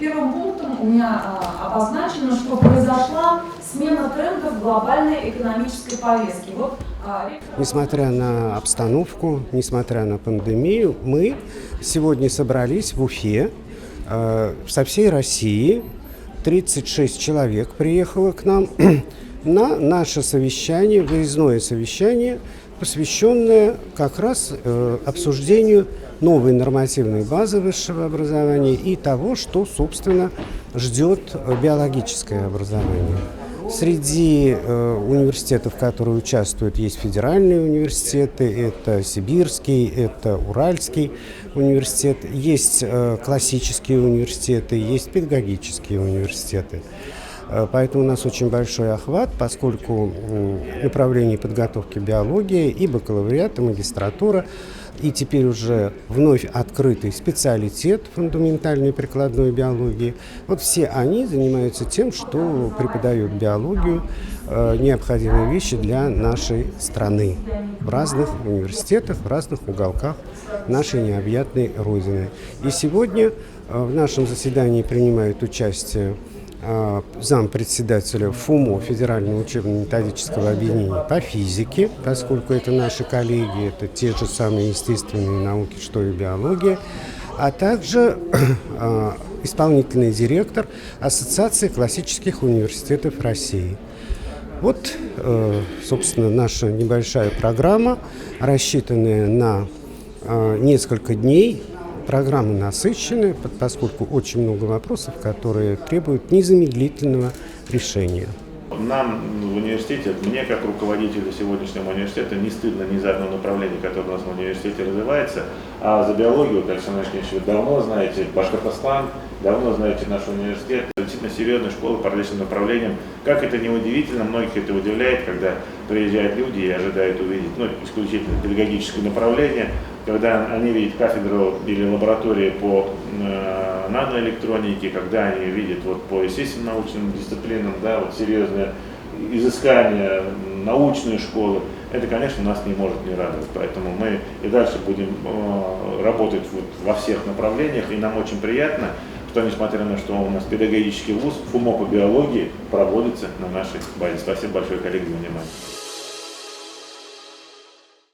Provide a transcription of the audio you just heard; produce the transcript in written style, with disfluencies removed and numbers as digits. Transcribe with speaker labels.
Speaker 1: первым пунктом у меня обозначено, что произошла смена трендов глобальной экономической повестки.
Speaker 2: Несмотря на обстановку, несмотря на пандемию, мы сегодня собрались в Уфе со всей России. 36 человек приехало к нам на наше совещание, выездное совещание, посвященное как раз обсуждению новой нормативной базы высшего образования и того, что, собственно, ждет биологическое образование. Среди университетов, которые участвуют, есть федеральные университеты, это Сибирский, это Уральский университет, есть классические университеты, есть педагогические университеты. Поэтому у нас очень большой охват, поскольку направление подготовки биологии и бакалавриат, и магистратура, и теперь уже вновь открытый специалитет фундаментальной и прикладной биологии. Вот все они занимаются тем, что преподают биологию, необходимые вещи для нашей страны в разных университетах, в разных уголках нашей необъятной Родины. И сегодня в нашем заседании принимают участие зампредседателя ФУМО, Федерального учебно-методического объединения по физике, поскольку это наши коллеги, это те же самые естественные науки, что и биология, а также исполнительный директор Ассоциации классических университетов России. Вот, собственно, наша небольшая программа, рассчитанная на несколько дней. Программа насыщенная, поскольку очень много вопросов, которые требуют незамедлительного решения.
Speaker 3: Нам в университете, мне как руководителю сегодняшнего университета, не стыдно ни за одно направление, которое у нас в университете развивается. А за биологию, Александр Ильич, вы давно знаете Башкортостан, давно знаете наш университет. Действительно серьезная школа по различным направлениям. Как это не удивительно, многих это удивляет, когда приезжают люди и ожидают увидеть исключительно педагогическое направление, когда они видят кафедру или лаборатории по наноэлектронике, когда они видят по естественным научным дисциплинам, серьезное изыскание, научные школы, это, конечно, нас не может не радовать. Поэтому мы и дальше будем работать во всех направлениях, и нам очень приятно, что, несмотря на что у нас педагогический вуз, ФУМО по биологии проводится на нашей базе. Спасибо большое, коллеги, за внимание.